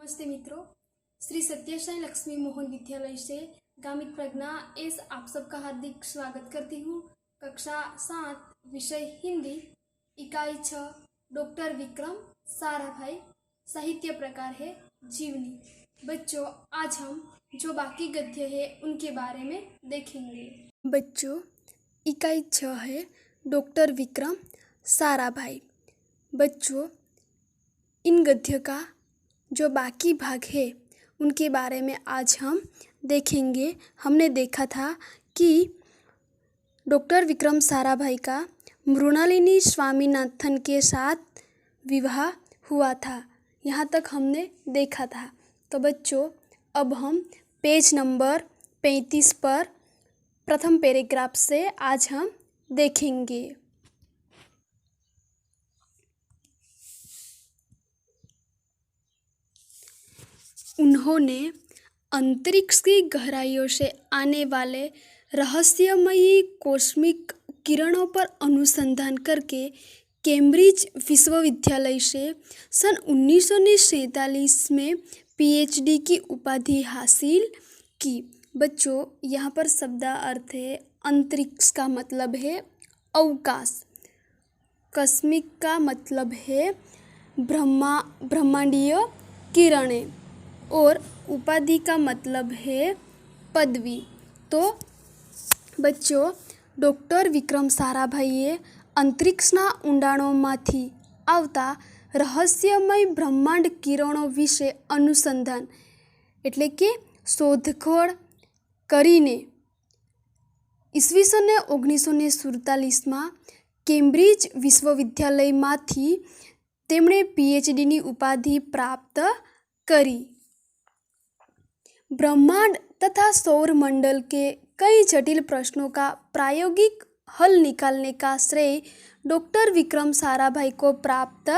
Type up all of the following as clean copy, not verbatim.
नमस्ते मित्रों, श्री सत्यसाई लक्ष्मी मोहन विद्यालय से गामित प्रज्ञा एस आप सबका हार्दिक स्वागत करती हूँ। कक्षा 7 विषय हिंदी, इकाई 6, डॉक्टर विक्रम साराभाई। साहित्य प्रकार है जीवनी। बच्चों, आज हम जो बाकी गद्य है उनके बारे में देखेंगे। बच्चों, इकाई 6 है डॉक्टर विक्रम साराभाई। बच्चों, इन गद्य का जो बाकी भाग है उनके बारे में आज हम देखेंगे। हमने देखा था कि डॉक्टर विक्रम साराभाई का मृणालिनी स्वामीनाथन के साथ विवाह हुआ था। यहाँ तक हमने देखा था। तो बच्चों, अब हम पेज नंबर 35 पर प्रथम पैराग्राफ से आज हम देखेंगे। उन्होंने अंतरिक्ष की गहराइयों से आने वाले रहस्यमयी कॉस्मिक किरणों पर अनुसंधान करके कैम्ब्रिज विश्वविद्यालय से सन 1947 में पीएचडी की उपाधि हासिल की। बच्चों, यहाँ पर शब्दार्थ है अंतरिक्ष का मतलब है अवकाश, कॉस्मिक का मतलब है ब्रह्मांडीय किरणें और उपाधि का मतलब है पदवी। तो बच्चों, डॉक्टर विक्रम साराभाઈએ અંતરિક્ષના ઊંડાણોમાંથી આવતા રહસ્યમય બ્રહ્માંડ કિરણો વિશે અનુસંધાન એટલે કે શોધખોળ કરીને ઈસવીસન 1947માં કેમ્બ્રિજ વિશ્વવિદ્યાલયમાંથી તેમણે પીએચડીની ઉપાધિ પ્રાપ્ત करी। ब्रह्मांड तथा सौर मंडल के कई जटिल प्रश्नों का प्रायोगिक हल निकालने का श्रेय डॉक्टर विक्रम साराभाई को प्राप्त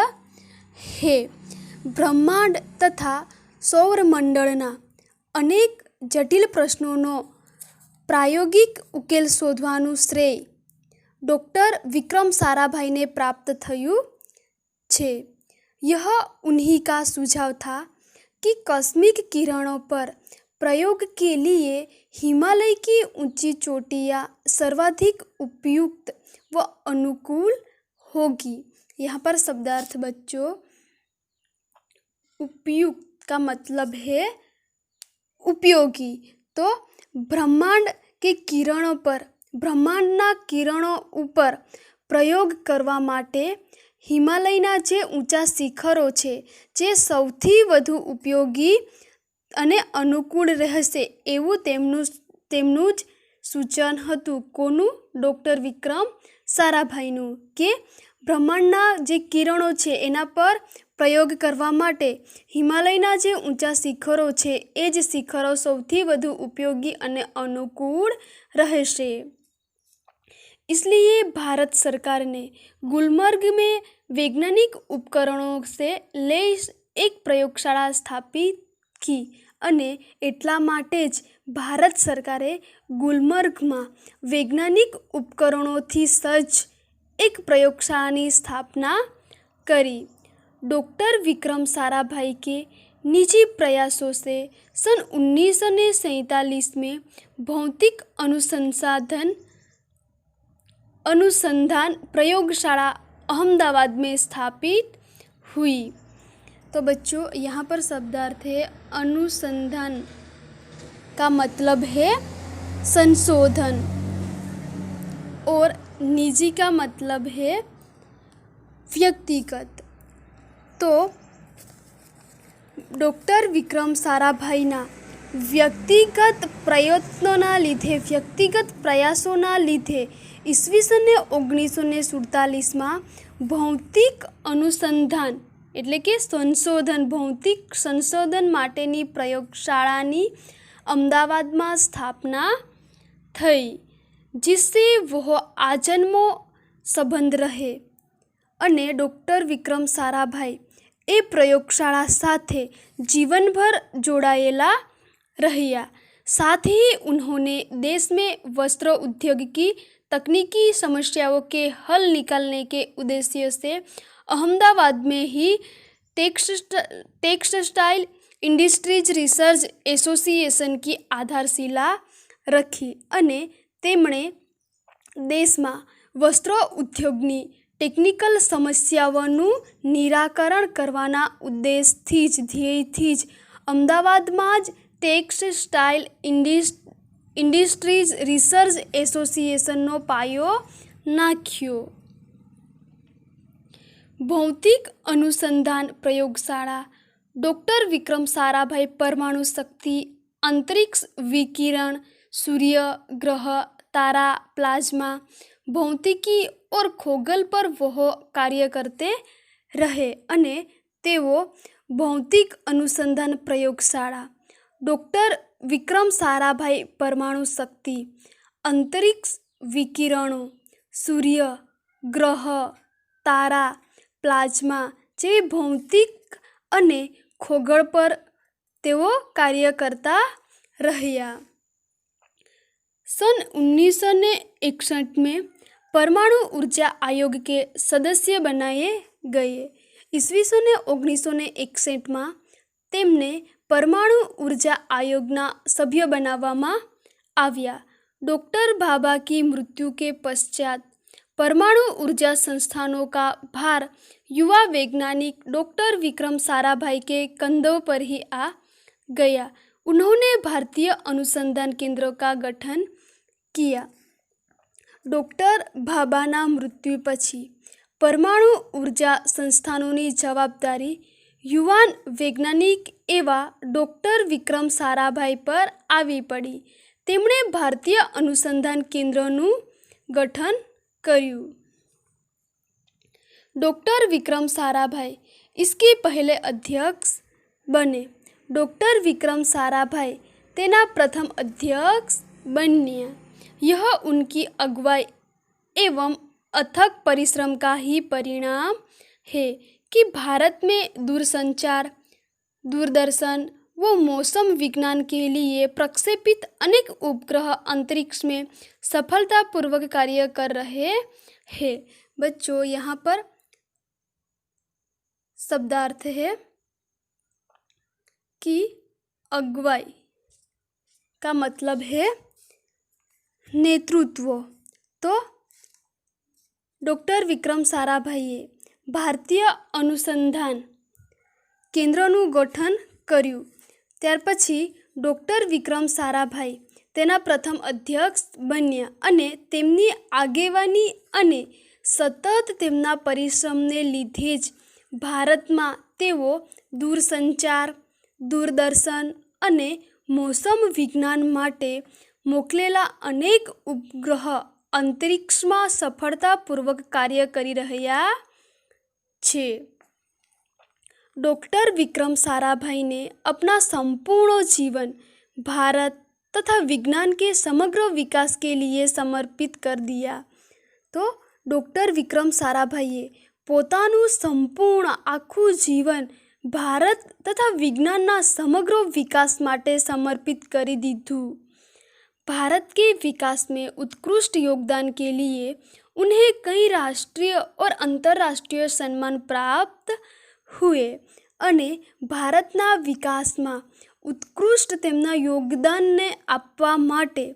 है। ब्रह्मांड तथा सौर मंडलना अनेक जटिल प्रश्नों प्रायोगिक उकेल शोधवानुं श्रेय डॉक्टर विक्रम साराभाई ने प्राप्त थयुं छे। यह उन्हीं का सुझाव था कि कॉस्मिक किरणों पर प्रयोग के लिए हिमालय की ऊंची चोटियाँ सर्वाधिक उपयुक्त व अनुकूल होगी। यहाँ पर शब्दार्थ बच्चों, उपयुक्त का मतलब है उपयोगी। तो ब्रह्मांड के किरणों पर, ब्रह्मांडना किरणों ऊपर प्रयोग करवा माटे हिमालयना जे ऊंचा शिखरो छे जे सौथी वधु उपयोगी अने अनुकूल रहेशे एवुं तेमनुं ज सूचन हतुं। कोनुं? डॉक्टर विक्रम साराभाईनुं के ब्रह्मांडना जे किरणों छे एना पर प्रयोग करवा माटे हिमालयना जे ऊंचा शिखरो छे ए ज शिखरो सौथी वधु उपयोगी अने अनुकूल रहेशे। इसलिए भारत सरकार ने गुलमर्ग में वैज्ञानिक उपकरणों से लैस एक प्रयोगशाला स्थापित की अने एटला माटे ज भारत सरकारे गुलमर्ग में वैज्ञानिक उपकरणों थी सज्ज एक प्रयोगशाला स्थापना करी। डॉक्टर विक्रम साराभाई के निजी प्रयासों से सन 1947 में भौतिक अनुसंधान प्रयोगशाला अहमदाबाद में स्थापित हुई। तो बच्चों, यहाँ पर शब्दार्थ है अनुसंधान का मतलब है संशोधन और निजी का मतलब है व्यक्तिगत। तो डॉक्टर विक्रम साराभाईना व्यक्तिगत प्रयत्नोना लीधे, व्यक्तिगत प्रयासोना लीधे ईस्वीसन 1947 में भौतिक अनुसंधान એટલે કે संशोधन, भौतिक संशोधन माटेनी प्रयोगशालानी अमदावादમાં स्थापना थई, जिससे वह आजन्मो संबंध रहे अने डॉक्टर विक्रम साराभाई ए प्रयोगशाला साथे जीवनभर जोड़ाયેલા રહ્યા। साथ ही उन्होंने देश में वस्त्र उद्योग की तकनीकी समस्याओं के हल निकालने के उद्देश्य से अहमदाबाद में ही टेक्सटाइल इंडस्ट्रीज रिसर्च एसोसिएशन की आधारशिला रखी અને તેમણે દેશમાં વસ્ત્ર ઉદ્યોગની ટેકનિકલ સમસ્યાઓનું નિરાકરણ કરવાના ઉદ્દેશથી જ ધ્યેયથી જ અમદાવાદમાં જ ટેક્સટાઇલ ઇન્ડસ્ટ્રીઝ રિસર્ચ એસોસિએશનનો પાયો નાખ્યો. ભૌતિક અનુસંધાન પ્રયોગશાળા ડૉક્ટર વિક્રમ સારાભાઈ પરમાણુ શક્તિ, अंतरिक्ष विकिरण, सूर्य, ग्रह, तारा, प्लाज्मा, भौतिकी और खगोल पर वह कार्य करते रहे અને તેઓ ભૌતિક અનુસંધાન પ્રયોગશાળા ડૉક્ટર વિક્રમ સારાભાઈ પરમાણુ શક્તિ, અંતરિક્ષ વિકિરણો, સૂર્ય, ગ્રહ, તારા, પ્લાઝ્મા જેવી ભૌતિક અને ખગોળ પર તેઓ કાર્ય करता રહ્યા. सन 1961 में परमाणु ऊर्जा आयोग के सदस्य बनाए गए. ईस्वी सन 1961 में તેમને પરમાણુ ऊर्जा आयोगના સભ્ય બનાવવામાં આવ્યા. डॉक्टर भाभा की मृत्यु के पश्चात परमाणु ऊर्जा संस्थानों का भार युवा वैज्ञानिक डॉक्टर विक्रम साराभाई के कंधों पर ही आ गया. उन्होंने भारतीय अनुसंधान केंद्र का गठन किया. डॉक्टर भाभाના મૃત્યુ પછી પરમાણુ ઊર્જા સંસ્થાનોની જવાબદારી યુવાન વૈજ્ઞાનિક એવા ડૉક્ટર વિક્રમ સારાભાઈ પર આવી પડી. તેમણે ભારતીય અનુસંધાન કેન્દ્રનું ગઠન કર્યું. डॉक्टर विक्रम साराभाई इसके पहले अध्यक्ष बने. डॉक्टर विक्रम साराभाई तेना प्रथम अध्यक्ष बन्या. यह उनकी अगुवाई एवं अथक परिश्रम का ही परिणाम है कि भारत में दूरसंचार, दूरदर्शन व मौसम विज्ञान के लिए प्रक्षेपित अनेक उपग्रह अंतरिक्ष में सफलतापूर्वक कार्य कर रहे हैं. बच्चों यहाँ पर शब्दार्थ है कि अगुवाई का मतलब है नेतृत्व. तो डॉक्टर विक्रम साराभाઈએ ભારતીય અનુસંધાન કેન્દ્રનું ગઠન કર્યું. ત્યાર પછી ડૉક્ટર વિક્રમ સારાભાઈ તેના પ્રથમ અધ્યક્ષ બન્યા અને તેમની આગેવાની અને સતત તેમના પરિશ્રમને લીધે જ ભારતમાં તેઓ દૂરસંચાર, દૂરદર્શન અને મોસમ વિજ્ઞાન માટે મોકલેલા અનેક ઉપગ્રહ અંતરિક્ષમાં સફળતાપૂર્વક કાર્ય કરી રહ્યા છે. डॉक्टर विक्रम साराभाई ने अपना संपूर्ण जीवन भारत तथा विज्ञान के समग्र विकास के लिए समर्पित कर दिया. तो डॉक्टर विक्रम साराभाઈએ પોતાનું સંપૂર્ણ આખું જીવન ભારત તથા વિજ્ઞાનના સમગ્ર વિકાસ માટે સમર્પિત કરી દીધું. भारत के विकास में उत्कृष्ट योगदान के लिए उन्हें कई राष्ट्रीय और अंतर्राष्ट्रीय सम्मान प्राप्त हुए અને ભારતના વિકાસમાં ઉત્કૃષ્ટ તેમના યોગદાનને આપવા માટે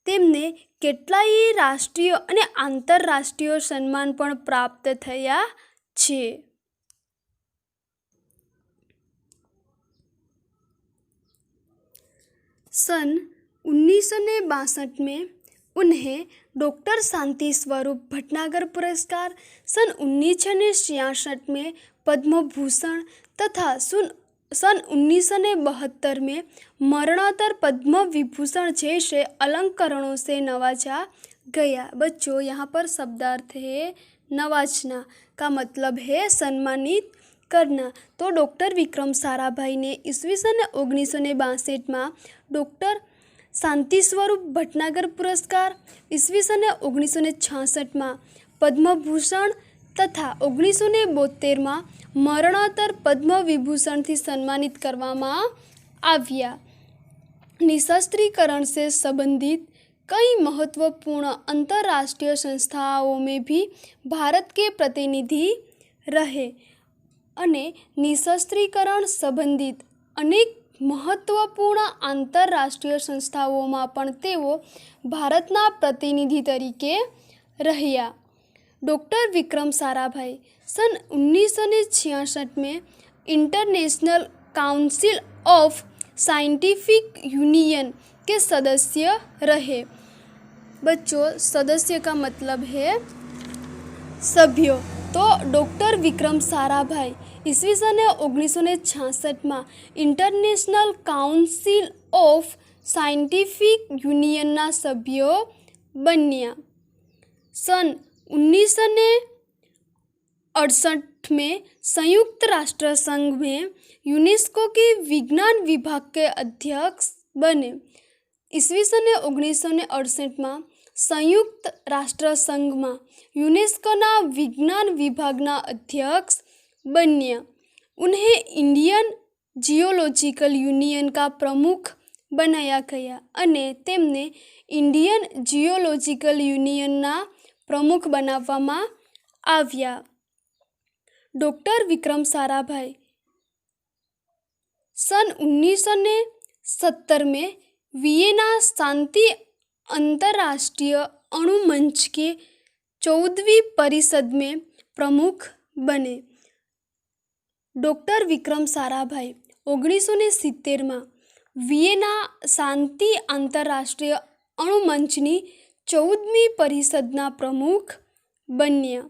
તેમને કેટલાય રાષ્ટ્રીય અને આંતરરાષ્ટ્રીય સન્માન પણ પ્રાપ્ત થયા છે. सन 1962 में उन्हें डॉक्टर शांति स्वरूप भटनागर पुरस्कार, सन 1966 में पद्म भूषण तथा सन 1972 में मरणोत्तर पद्म विभूषण जैसे अलंकरणों से नवाजा गया. बच्चों यहाँ पर शब्दार्थ है नवाजना का मतलब है सम्मानित करना. तो डॉक्टर विक्रम साराभाई ने ईस्वी सन 1962 में डॉक्टर शांति स्वरूप भटनागर पुरस्कार, ईस्वी सन 1966 में पद्म भूषण तथा 1972 में मरणोत्तर पद्म विभूषण થી સન્માનિત કરવામાં આવ્યા. निशस्त्रीकरण से संबंधित कई महत्वपूर्ण अंतर्राष्ट्रीय संस्थाओं में भी भारत के प्रतिनिधि रहे અને નિશસ્ત્રીકરણ સંબંધિત અનેક મહત્વપૂર્ણ આંતરરાષ્ટ્રીય સંસ્થાઓમાં પણ તેઓ ભારતના પ્રતિનિધિ તરીકે રહ્યા. डॉक्टर विक्रम साराभाई सन 1966 में international council of scientific union के सदस्य रहे. बच्चों, सदस्य का मतलब है सभ्यों. तो डॉक्टर विक्रम साराभाई ईस्वीसन 1966 में इंटरनेशनल काउंसिल ऑफ साइंटिफिक यूनियनना सभ्यों बन्या. सन 1968 में संयुक्त राष्ट्र संघ में यूनेस्को के विज्ञान विभाग के अध्यक्ष बने. ईस्वीसन 1968 में संयुक्त राष्ट्र संघ में यूनेस्कोना विज्ञान विभागना अध्यक्ष बन्या. उन्हें इंडियन जियोलॉजिकल यूनियन का प्रमुख बनाया गया અને તેમને इंडियन जियोलॉजिकल यूनियनना प्रमुख बनाववामां આવ્યા. डॉक्टर विक्रम साराभाई सन 1970 में वियना शांति अंतर्राष्ट्रीय अणु मंच के 14वीं परिषद में प्रमुख बने. डॉक्टर विक्रम साराभाई 1970 में वियना शांति आंतरराष्ट्रीय अणु मंचनी 14મી परिषदना प्रमुख बन्या.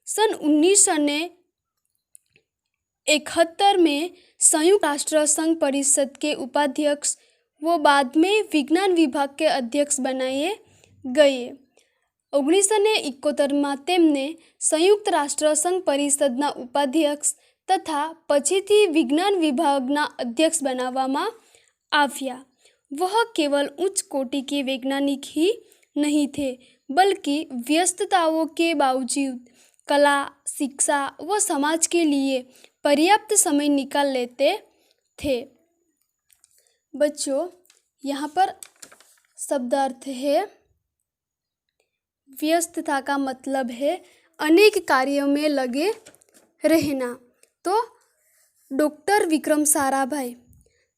सन 1971 में संयुक्त राष्ट्र संघ परिषद के उपाध्यक्ष वो बाद में विज्ञान विभाग के अध्यक्ष बनाए गए. 1971 में तेमने संयुक्त राष्ट्र संघ परिषदना उपाध्यक्ष तथा पछीथी विज्ञान विभागना अध्यक्ष बनाववामां આવ્યા. वह केवल उच्च कोटि के वैज्ञानिक ही नहीं थे, बल्कि व्यस्तताओं के बावजूद कला, शिक्षा व समाज के लिए पर्याप्त समय निकाल लेते थे. बच्चों, यहाँ पर शब्दार्थ है व्यस्तता का मतलब है अनेक कार्यों में लगे रहना. तो डॉक्टर विक्रम साराभाई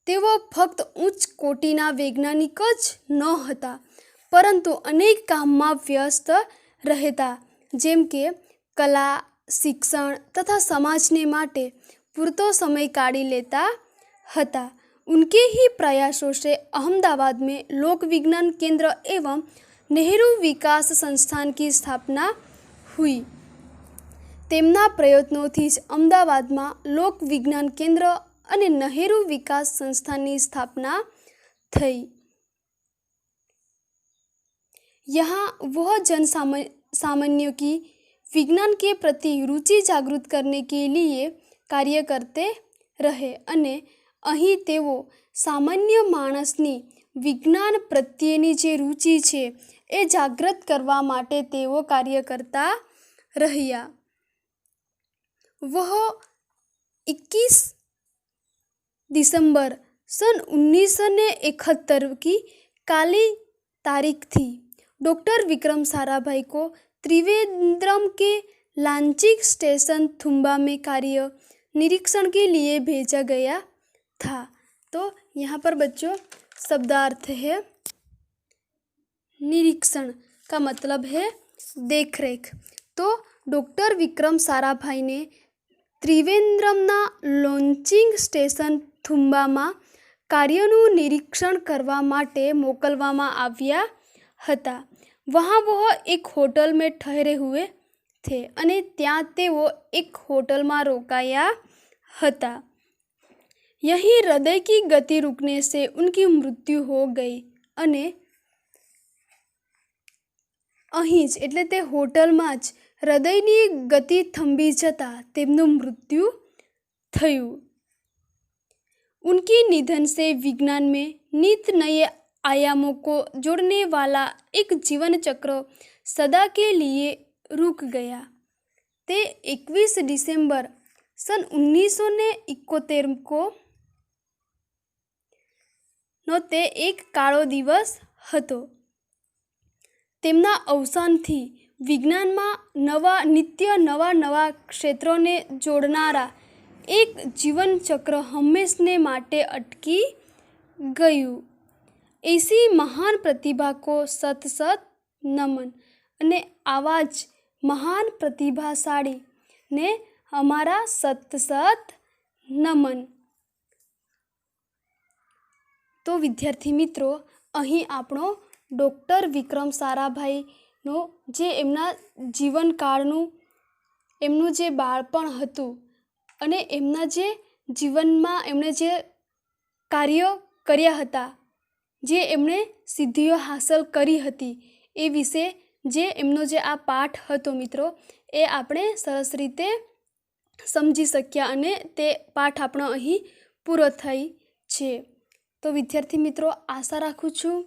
તેઓ ફક્ત ઉચ્ચ કોટીના વૈજ્ઞાનિક જ ન હતા, પરંતુ અનેક કામમાં વ્યસ્ત રહેતા, જેમ કે કલા, શિક્ષણ તથા સમાજને માટે પૂરતો સમય કાઢી લેતા હતા. उनके ही प्रयासों से अहमदाबाद में लोक विज्ञान केंद्र एवं नेहरू विकास संस्थान की स्थापना हुई. તેમના પ્રયત્નોથી જ અમદાવાદમાં લોક વિજ્ઞાન કેન્દ્ર અને નહેરુ વિકાસ સંસ્થાની સ્થાપના થઈ. यहाँ वह जन सामान्य की विज्ञान के प्रति रुचि जागृत करने के लिए कार्य करते रहे અને અહીં તેઓ સામાન્ય માણસની વિજ્ઞાન પ્રત્યેની જે રુચિ છે એ જાગૃત કરવા માટે તેઓ કાર્ય કરતા રહ્યા. वह 21 दिसंबर सन 1971 की काली तारीख थी. डॉक्टर विक्रम साराभाई को त्रिवेंद्रम के लांचिंग स्टेशन थुम्बा में कार्य निरीक्षण के लिए भेजा गया था. तो यहाँ पर बच्चों शब्दार्थ है निरीक्षण का मतलब है देखरेख. तो डॉक्टर विक्रम साराभाई ने त्रिवेंद्रमना लॉन्चिंग स्टेशन થુંબામાં કાર્યનું નિરીક્ષણ કરવા માટે મોકલવામાં આવ્યા હતા. वहाँ वह एक होटल में ठहरे हुए थे અને ત્યાં તેઓ એક હોટલમાં રોકાયા હતા. यहीं हृदय की गति रुकने से उनकी मृत्यु हो गई અને અહીં જ એટલે તે હોટલમાં જ હૃદયની ગતિ થંભી જતા તેમનું મૃત્યુ થયું. उनके निधन से विज्ञान में नित नए आयामों को जोड़ने वाला एक जीवन चक्र सदा के लिए रुक गया. તે 21 ડિસેમ્બર सन 1971 को નો તે એક કાળો દિવસ હતો. તેમના અવસાનથી વિજ્ઞાનમાં નિત્ય નવા ક્ષેત્રોને જોડનારા એક જીવનચક્ર હંમેશને માટે અટકી ગયું। ऐसी महान प्रतिभा को सत सत नमन। અને આવા જ મહાન પ્રતિભાશાળી ને અમારા સત સત નમન। તો વિદ્યાર્થી મિત્રો, અહીં આપણો ડૉક્ટર વિક્રમ સારાભાઈનો જે એમના જીવનકાળનું એમનું જે બાળપણ હતું અને એમના જે જીવનમાં એમણે જે કાર્યો કર્યા હતા, જે એમણે સિદ્ધિઓ હાંસલ કરી હતી, એ વિશે જે એમનો જે આ પાઠ હતો મિત્રો, એ આપણે સરસ રીતે સમજી શક્યા અને તે પાઠ આપણો અહીં પૂરો થઈ છે। તો વિદ્યાર્થી મિત્રો, આશા રાખું છું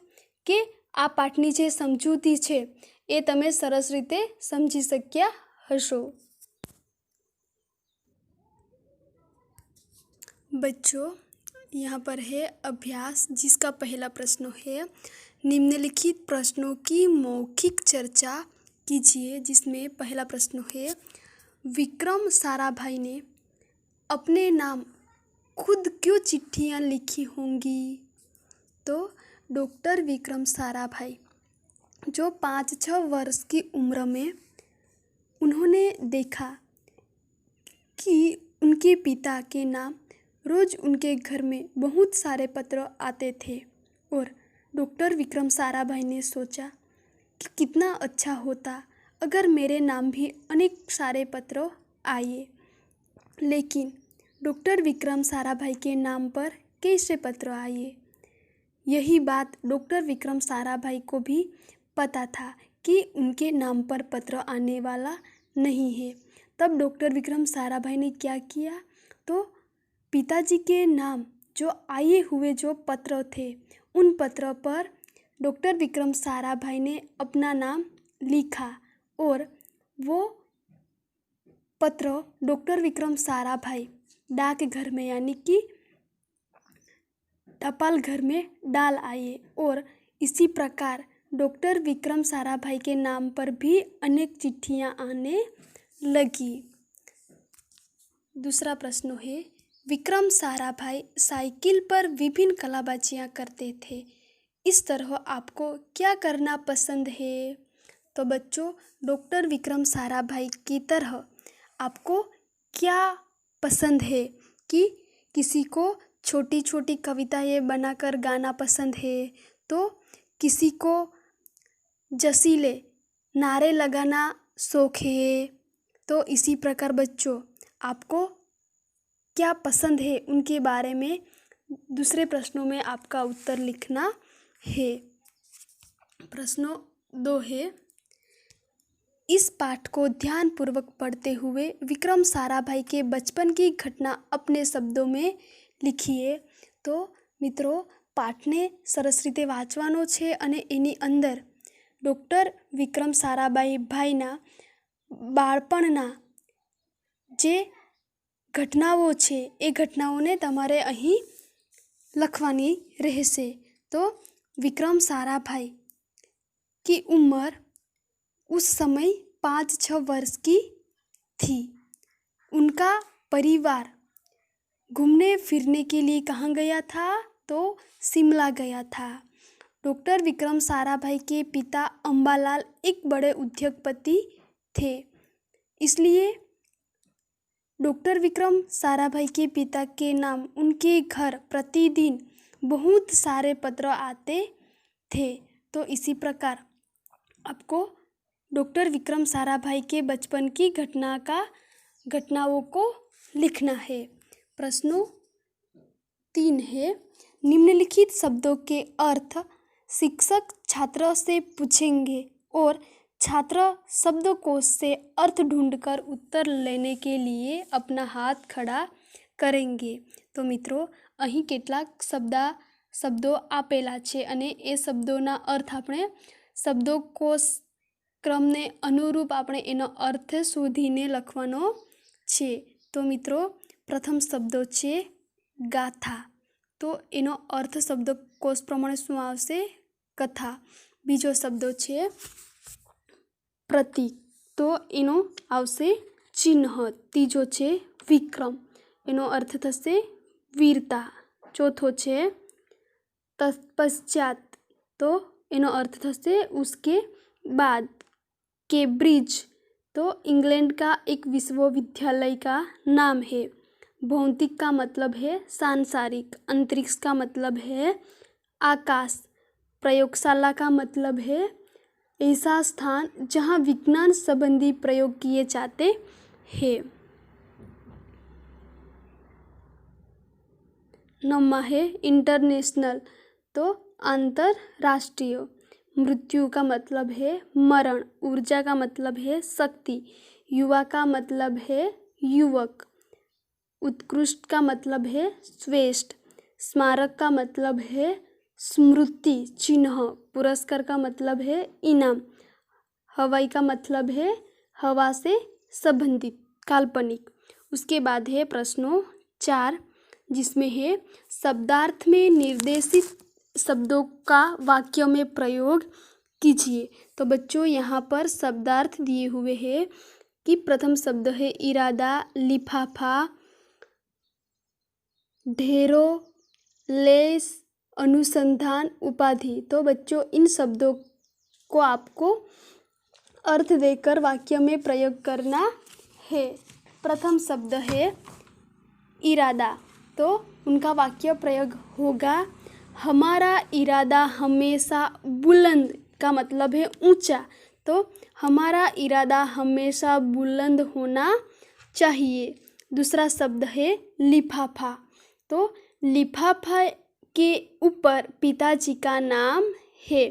કે આ પાઠની જે સમજૂતી છે એ તમે સરસ રીતે સમજી શક્યા હશો। बच्चों, यहाँ पर है अभ्यास, जिसका पहला प्रश्न है निम्नलिखित प्रश्नों की मौखिक चर्चा कीजिए। जिसमें पहला प्रश्न है विक्रम साराभाई ने अपने नाम खुद क्यों चिट्ठियाँ लिखी होंगी? तो डॉक्टर विक्रम साराभाई जो 5-6 वर्ष की उम्र में उन्होंने देखा कि उनके पिता के नाम रोज़ उनके घर में बहुत सारे पत्र आते थे और डॉक्टर विक्रम साराभाई ने सोचा कि कितना अच्छा होता अगर मेरे नाम भी अनेक सारे पत्र आए। लेकिन डॉक्टर विक्रम साराभाई के नाम पर कैसे पत्र आए? यही बात डॉक्टर विक्रम साराभाई को भी पता था कि उनके नाम पर पत्र आने वाला नहीं है। तब डॉक्टर विक्रम साराभाई ने क्या किया? तो पिताजी के नाम जो आए हुए जो पत्र थे, उन पत्रों पर डॉक्टर विक्रम साराभाई ने अपना नाम लिखा और वो पत्र डॉक्टर विक्रम साराभाई डाकघर में यानी कि टपाल घर में डाल आए और इसी प्रकार डॉक्टर विक्रम साराभाई के नाम पर भी अनेक चिट्ठियाँ आने लगी। दूसरा प्रश्न है विक्रम साराभाई साइकिल पर विभिन्न कलाबाजियाँ करते थे। इस तरह आपको क्या करना पसंद है? तो बच्चों, डॉक्टर विक्रम साराभाई की तरह आपको क्या पसंद है? कि किसी को छोटी छोटी कविताएँ बनाकर गाना पसंद है, तो किसी को जसीले नारे लगाना शौक है। तो इसी प्रकार बच्चों, आपको क्या पसंद है उनके बारे में दूसरे प्रश्नों में आपका उत्तर लिखना है। प्रश्न 2 है इस पाठ को ध्यानपूर्वक पढ़ते हुए विक्रम साराभाई के बचपन की घटना अपने शब्दों में लिखिए। तो मित्रों, પાઠને સરસ રીતે વાંચવાનો છે અને એની અંદર ડૉક્ટર વિક્રમ સારાભાઈ ભાઈના બાળપણના જે ઘટનાઓ છે એ ઘટનાઓને તમારે અહીં લખવાની રહેશે। तो विक्रम साराभाई की उम्र उस समय 5-6 वर्ष की थी। उनका परिवार घूमने फिरने के लिए कहाँ गया था? तो शिमला गया था। डॉक्टर विक्रम साराभाई के पिता अंबालाल एक बड़े उद्योगपति थे, इसलिए डॉक्टर विक्रम साराभाई के पिता के नाम उनके घर प्रतिदिन बहुत सारे पत्र आते थे। तो इसी प्रकार आपको डॉक्टर विक्रम साराभाई के बचपन की घटनाओं को लिखना है। प्रश्न 3 है निम्नलिखित शब्दों के अर्थ शिक्षक छात्र से पूछेंगे और छात्र शब्दकोश से अर्थ ढूंढकर उत्तर लेने के लिए अपना हाथ खड़ा करेंगे। तो मित्रों, અહીં કેટલાક શબ્દો આપેલા છે અને એ શબ્દોના અર્થ આપણે શબ્દકોશ ક્રમને અનુરૂપ આપણે એનો અર્થ શોધીને લખવાનો છે। તો મિત્રો, પ્રથમ શબ્દો છે ગાથા। તો એનો અર્થ શબ્દકોશ પ્રમાણે શું આવશે? કથા। બીજો શબ્દો છે પ્રતીક, તો એનો આવશે ચિહ્ન। ત્રીજો છે વિક્રમ, એનો અર્થ થશે વીરતા. ચોથો છે तत्पश्चात, तो એનો अर्थ થશે उसके बाद. केम्ब्रिज, तो इंग्लैंड का एक विश्वविद्यालय का नाम है. भौतिक का मतलब है सांसारिक. अंतरिक्ष का मतलब है आकाश. प्रयोगशाला का मतलब है ऐसा स्थान जहाँ विज्ञान संबंधी प्रयोग किए जाते हैं. नौवां है इंटरनेशनल, तो अंतरराष्ट्रीय. मृत्यु का मतलब है मरण. ऊर्जा का मतलब है शक्ति. युवा का मतलब है युवक. उत्कृष्ट का मतलब है श्रेष्ठ. स्मारक का मतलब है स्मृति चिन्ह. पुरस्कार का मतलब है इनाम. हवाई का मतलब है हवा से संबंधित काल्पनिक. उसके बाद है प्रश्नों 4, जिसमें है शब्दार्थ में निर्देशित शब्दों का वाक्य में प्रयोग कीजिए. तो बच्चों यहाँ पर शब्दार्थ दिए हुए हैं कि प्रथम शब्द है इरादा, लिफाफा, ढेरों, लेस, अनुसंधान, उपाधि. तो बच्चों इन शब्दों को आपको अर्थ देकर वाक्य में प्रयोग करना है. प्रथम शब्द है इरादा, तो उनका वाक्य प्रयोग होगा हमारा इरादा हमेशा बुलंद. का मतलब है ऊंचा. तो हमारा इरादा हमेशा बुलंद होना चाहिए. दूसरा शब्द है लिफाफा, तो लिफाफा के ऊपर पिताजी का नाम है.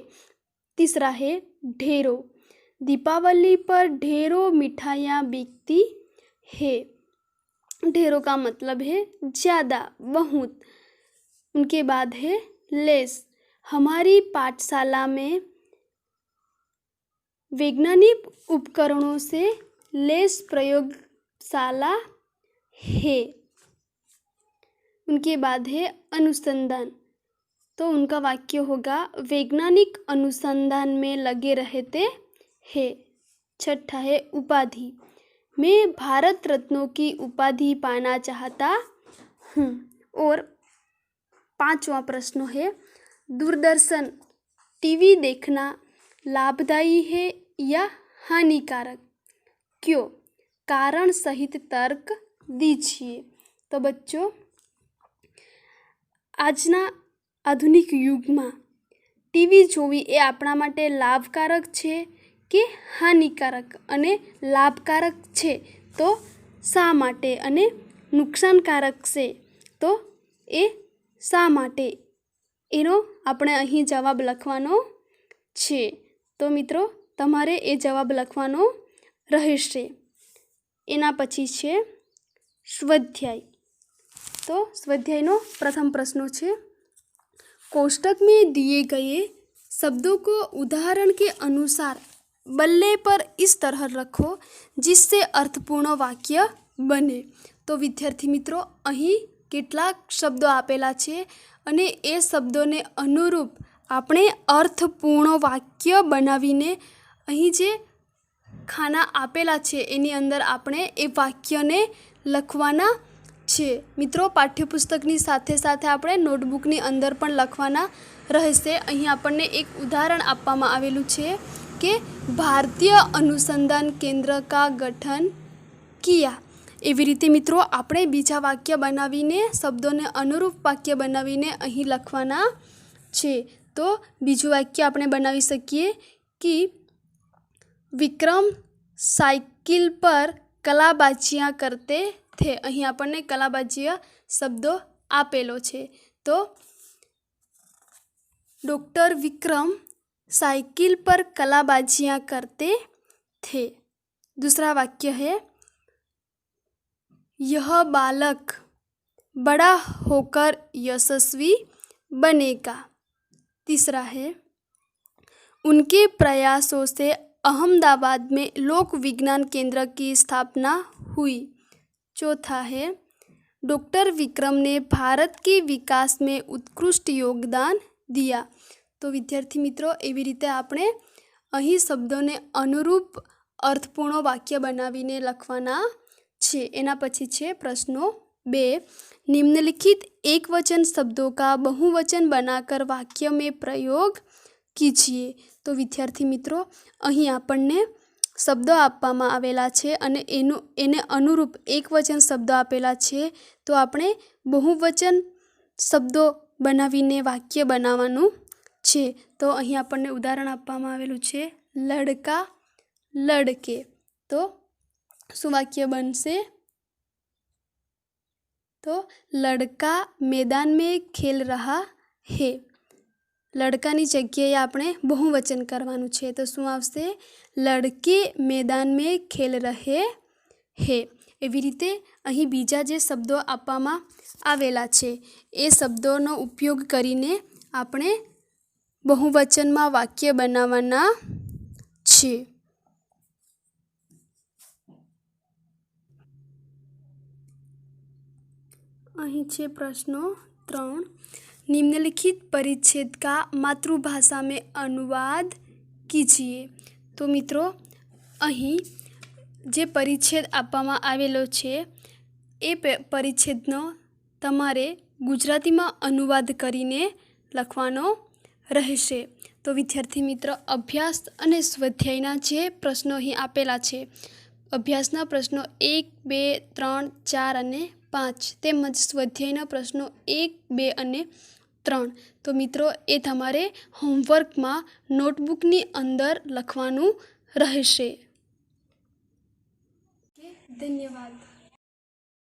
तीसरा है ढेरों. दीपावली पर ढेरों मिठाइयाँ बिकती है. ढेरों का मतलब है ज़्यादा, बहुत. उनके बाद है लेस. हमारी पाठशाला में वैज्ञानिक उपकरणों से लेस प्रयोगशाला है. उनके बाद है अनुसंधान, तो उनका वाक्य होगा वैज्ञानिक अनुसंधान में लगे रहते हैं. छठा है उपाधि. मैं भारत रत्नों की उपाधि पाना चाहता हूँ. और 5वां प्रश्न है दूरदर्शन टीवी देखना लाभदायी है या हानिकारक, क्यों? कारण सहित तर्क दीजिए. तो बच्चों આજના આધુનિક યુગમાં ટીવી જોવી એ આપણા માટે લાભકારક છે કે હાનિકારક, અને લાભકારક છે તો શા માટે, અને નુકસાનકારક છે તો એ શા માટે, એનો આપણે અહીં જવાબ લખવાનો છે. તો મિત્રો તમારે એ જવાબ લખવાનો રહેશે. એના પછી છે સ્વાધ્યાય. तो स्वाध्याय प्रथम प्रश्न है कोष्टक में दिए गए शब्दों को उदाहरण के अनुसार बल्ले पर इस तरह रखो जिससे अर्थपूर्ण वाक्य बने. तो विद्यार्थी मित्रों અહીં કેટલાક શબ્દો આપેલા છે અને એ શબ્દોને અનુરૂપ આપણે અર્થપૂર્ણ વાક્ય બનાવીને અહીં જે ખાના આપેલા છે એની અંદર આપણે એ વાક્યને લખવાના છે. મિત્રો પાઠ્યપુસ્તકની સાથે સાથે આપણે નોટબુકની અંદર પણ લખવાના રહેશે. અહીં આપણને એક ઉદાહરણ આપવામાં આવેલું છે કે ભારતીય અનુસંધાન કેન્દ્ર કા ગઠન કિયા. એવી રીતે મિત્રો આપણે બીજા વાક્ય બનાવીને શબ્દોને અનુરૂપ વાક્ય બનાવીને અહીં લખવાના છે. તો બીજું વાક્ય આપણે બનાવી શકીએ કે વિક્રમ સાયકલ પર કલાબાજીયા કરતે थे. અહીં આપણને કલાબાજીયા શબ્દો આપેલો છે. તો डॉक्टर विक्रम साइकिल पर कलाबाजियाँ करते थे. दूसरा वाक्य है यह बालक बड़ा होकर यशस्वी बनेगा. तीसरा है उनके प्रयासों से अहमदाबाद में लोक विज्ञान केंद्र की स्थापना हुई. चौथा है डॉक्टर विक्रम ने भारत के विकास में उत्कृष्ट योगदान दिया. तो विद्यार्थी मित्रों एवी रीते आपणे અહીં શબ્દોને અનુરૂપ અર્થપૂર્ણ વાક્ય બનાવીને લખવાના છે. એના પછી છે પ્રશ્નો 2. निम्नलिखित एक वचन शब्दों का बहुवचन बनाकर वाक्य में प्रयोग कीजिए. તો વિદ્યાર્થી મિત્રો, અહીં આપણને શબ્દો આપવામાં આવેલા છે અને એને અનુરૂપ એકવચન શબ્દો આપેલા છે. તો આપણે બહુવચન શબ્દો બનાવીને વાક્ય બનાવવાનું છે. તો અહીં આપણને ઉદાહરણ આપવામાં આવેલું છે લડકા લડકે. તો શું વાક્ય બનશે? તો લડકા मैदान में खेल रहा है. લડકાની જગ્યાએ આપણે બહુવચન કરવાનું છે. તો શું આવશે? લડકે मैदान में खेल रहे हैं. એવી રીતે અહીં બીજા જે શબ્દો આપવામાં આવેલા છે એ શબ્દોનો ઉપયોગ કરીને આપણે બહુવચનમાં વાક્ય બનાવવાના છે. અહીં છે પ્રશ્નો 3. निम्नलिखित परिच्छेद का मातृभाषा में अनुवाद कीजिए. તો મિત્રો, અહીં જે પરિચ્છેદ આપવામાં આવેલો છે એ પરિચ્છેદનો તમારે ગુજરાતીમાં અનુવાદ કરીને લખવાનો રહેશે. તો વિદ્યાર્થી મિત્ર, અભ્યાસ અને સ્વાધ્યાયના જે પ્રશ્નો અહીં આપેલા છે, અભ્યાસના પ્રશ્નો 1, 2, 3, 4 અને 5 તેમજ સ્વાધ્યાયના પ્રશ્નો 1, 2 અને 3. તો મિત્રો, એ તમારે હોમવર્કમાં નોટબુકની અંદર લખવાનું રહેશે. ધન્યવાદ.